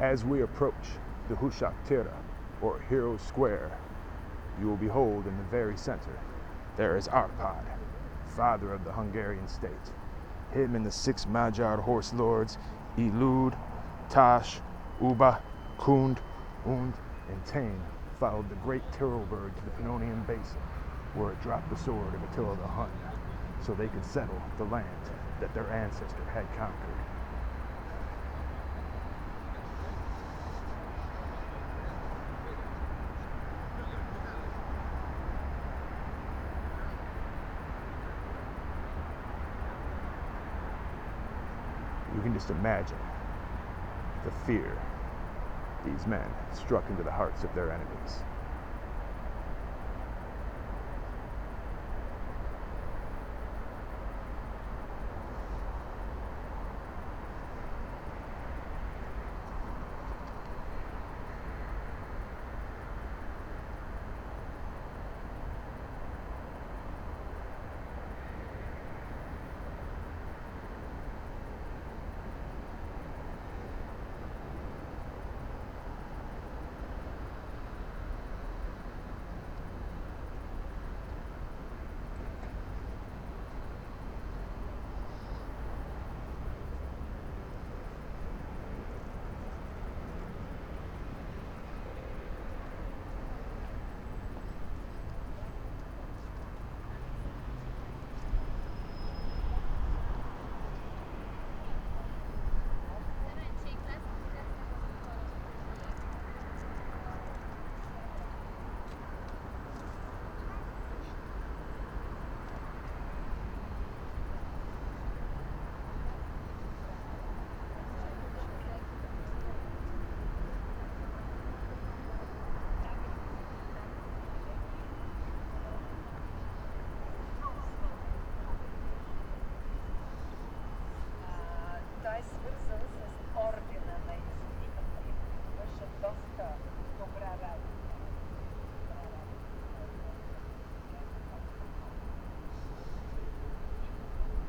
As we approach the Hosok Tere, or Hero Square, you will behold in the very center, there is Arpad, father of the Hungarian state. Him and the 6 Magyar horse lords, Ilud, Tash, Uba, Kund, Und, and Tain, followed the great Terrorberg to the Pannonian Basin, where it dropped the sword of Attila the Hun, so they could settle the land that their ancestor had conquered. You can just imagine the fear these men struck into the hearts of their enemies.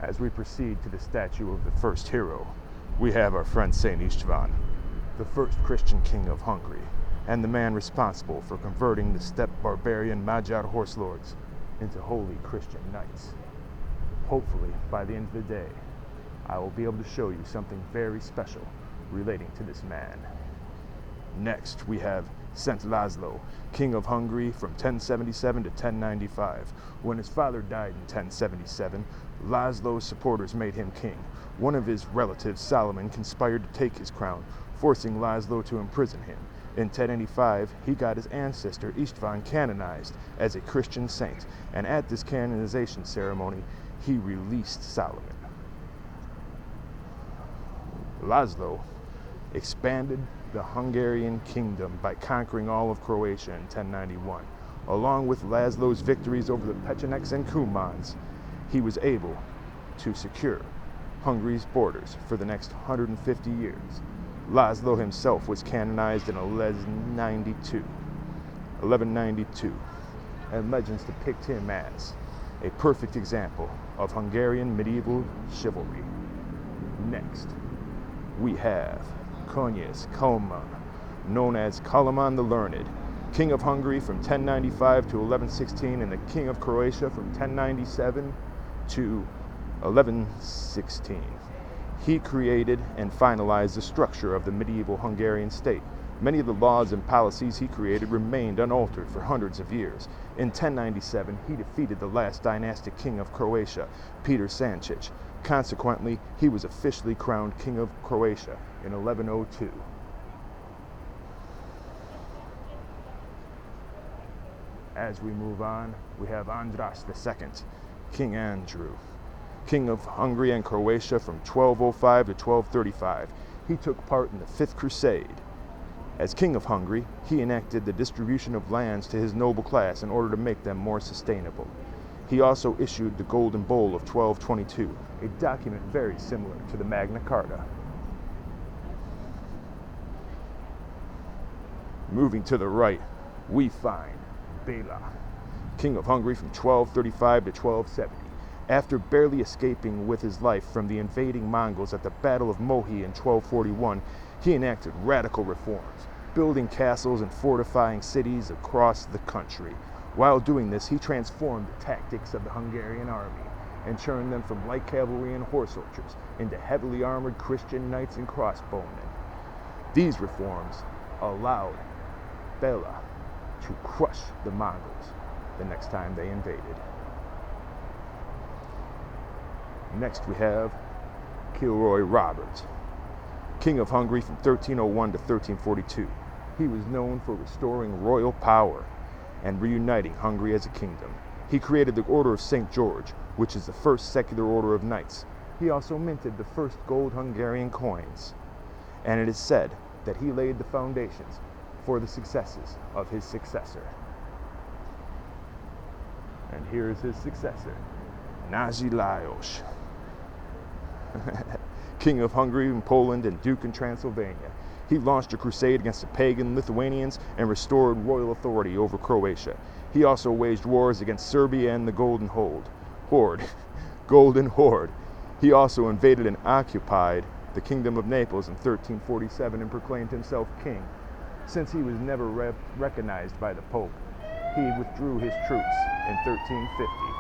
As we proceed to the statue of the first hero, we have our friend Saint Istvan, the first Christian king of Hungary, and the man responsible for converting the steppe barbarian Magyar horse lords into holy Christian knights. Hopefully, by the end of the day, I will be able to show you something very special relating to this man. Next, we have Saint Laszlo, king of Hungary from 1077 to 1095. When his father died in 1077, Laszlo's supporters made him king. One of his relatives, Solomon, conspired to take his crown, forcing Laszlo to imprison him. In 1085, he got his ancestor Istvan canonized as a Christian saint, and at this canonization ceremony, he released Solomon. Laszlo expanded the Hungarian kingdom by conquering all of Croatia in 1091. Along with Laszlo's victories over the Pechenegs and Cumans, he was able to secure Hungary's borders for the next 150 years. Laszlo himself was canonized in 1192, and legends depict him as a perfect example of Hungarian medieval chivalry. Next, we have Konyes Kaloman, known as Kaloman the Learned, king of Hungary from 1095 to 1116, and the king of Croatia from 1097 to 1116. He created and finalized the structure of the medieval Hungarian state. Many of the laws and policies he created remained unaltered for hundreds of years. In 1097, he defeated the last dynastic king of Croatia, Peter Sancic. Consequently, he was officially crowned king of Croatia in 1102. As we move on, we have Andras II, King Andrew, king of Hungary and Croatia from 1205 to 1235. He took part in the Fifth Crusade. As king of Hungary, he enacted the distribution of lands to his noble class in order to make them more sustainable. He also issued the Golden Bull of 1222, a document very similar to the Magna Carta. Moving to the right, we find Bela, king of Hungary from 1235 to 1270. After barely escaping with his life from the invading Mongols at the Battle of Mohi in 1241, he enacted radical reforms, building castles and fortifying cities across the country. While doing this, he transformed the tactics of the Hungarian army and turned them from light cavalry and horse soldiers into heavily armored Christian knights and crossbowmen. These reforms allowed Bela to crush the Mongols the next time they invaded. Next we have Kilroy Robert, King of Hungary from 1301 to 1342. He was known for restoring royal power and reuniting Hungary as a kingdom. He created the Order of St. George, which is the first secular order of knights. He also minted the first gold Hungarian coins, and it is said that he laid the foundations for the successes of his successor. And here is his successor, Nagy Lajos, King of Hungary and Poland and Duke in Transylvania. He launched a crusade against the pagan Lithuanians and restored royal authority over Croatia. He also waged wars against Serbia and the Golden Horde. He also invaded and occupied the Kingdom of Naples in 1347 and proclaimed himself king. Since he was never recognized by the Pope, he withdrew his troops in 1350.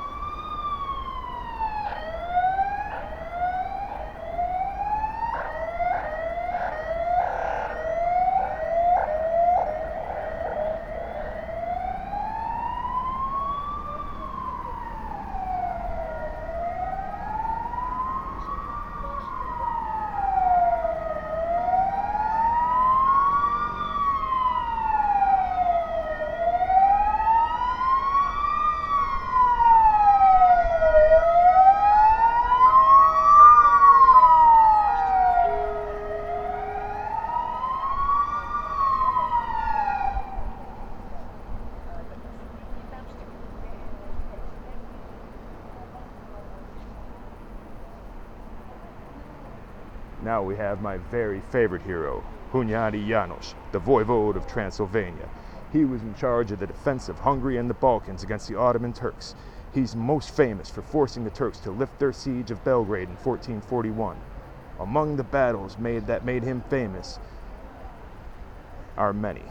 Now we have my very favorite hero, Hunyadi János, the voivode of Transylvania. He was in charge of the defense of Hungary and the Balkans against the Ottoman Turks. He's most famous for forcing the Turks to lift their siege of Belgrade in 1441. Among the battles that made him famous are many,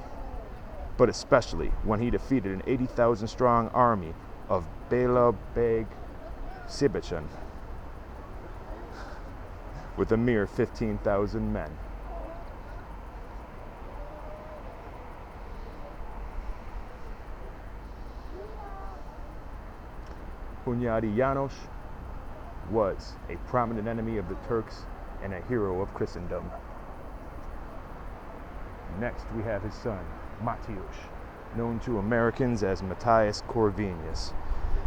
but especially when he defeated an 80,000 strong army of Bela Beg Sibichan with a mere 15,000 men. Hunyadi János was a prominent enemy of the Turks and a hero of Christendom. Next we have his son, Matyus, known to Americans as Matthias Corvinus.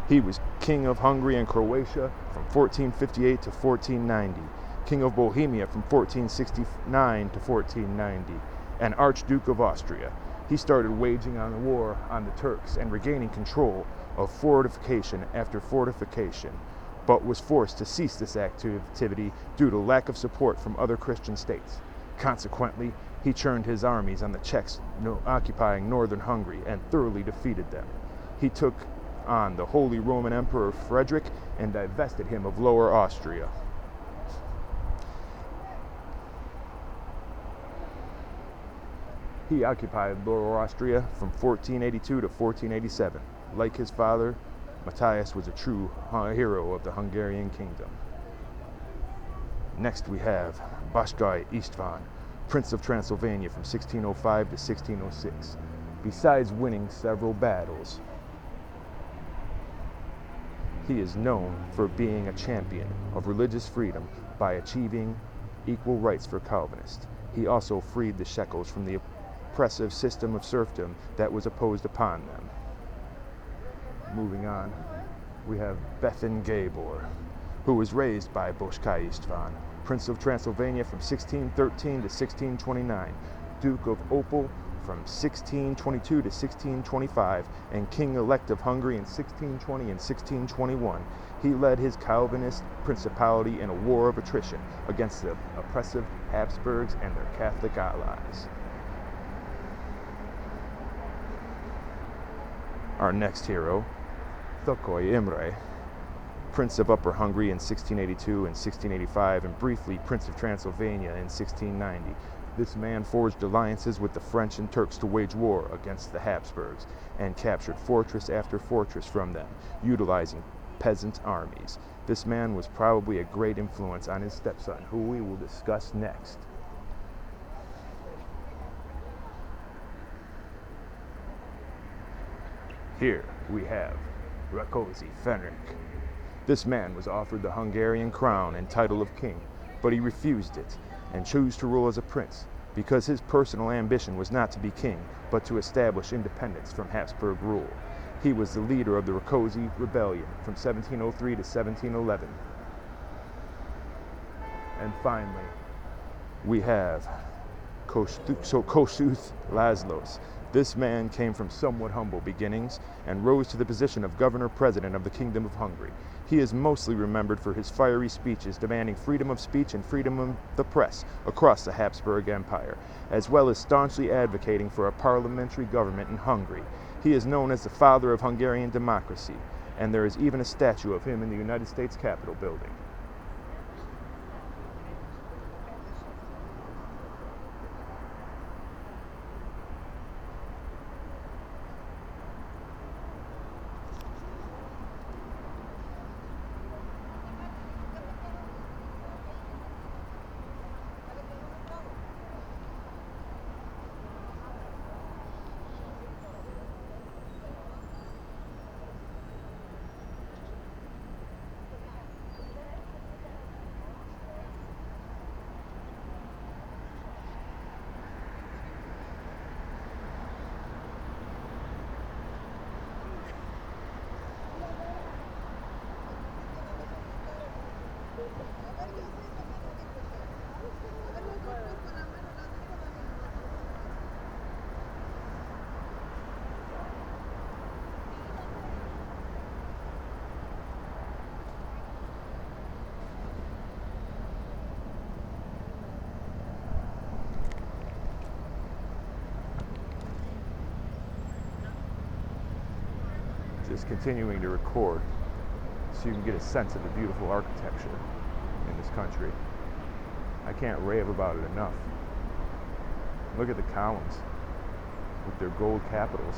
He was King of Hungary and Croatia from 1458 to 1490. King of Bohemia from 1469 to 1490, and Archduke of Austria. He started waging on a war on the Turks and regaining control of fortification after fortification, but was forced to cease this activity due to lack of support from other Christian states. Consequently, he turned his armies on the Czechs occupying northern Hungary and thoroughly defeated them. He took on the Holy Roman Emperor Frederick and divested him of Lower Austria. He occupied Lower Austria from 1482 to 1487. Like his father, Matthias was a true hero of the Hungarian kingdom. Next we have Bashkai István, Prince of Transylvania from 1605 to 1606. Besides winning several battles, he is known for being a champion of religious freedom by achieving equal rights for Calvinists. He also freed the shekels from the oppressive system of serfdom that was imposed upon them. Moving on, we have Bethan Gabor, who was raised by Bashkai István, Prince of Transylvania from 1613 to 1629, Duke of Opel from 1622 to 1625, and King-elect of Hungary in 1620 and 1621. He led his Calvinist principality in a war of attrition against the oppressive Habsburgs and their Catholic allies. Our next hero, Thokoi Imre, Prince of Upper Hungary in 1682 and 1685, and briefly Prince of Transylvania in 1690. This man forged alliances with the French and Turks to wage war against the Habsburgs and captured fortress after fortress from them, utilizing peasant armies. This man was probably a great influence on his stepson, who we will discuss next. Here we have Rákóczi Ferenc. This man was offered the Hungarian crown and title of king, but he refused it and chose to rule as a prince because his personal ambition was not to be king, but to establish independence from Habsburg rule. He was the leader of the Rákóczi rebellion from 1703 to 1711. And finally, we have Kossuth Lajos. This man came from somewhat humble beginnings and rose to the position of governor-president of the Kingdom of Hungary. He is mostly remembered for his fiery speeches demanding freedom of speech and freedom of the press across the Habsburg Empire, as well as staunchly advocating for a parliamentary government in Hungary. He is known as the father of Hungarian democracy, and there is even a statue of him in the United States Capitol building. Just continuing to record so you can get a sense of the beautiful architecture in this country. I can't rave about it enough. Look at the columns with their gold capitals.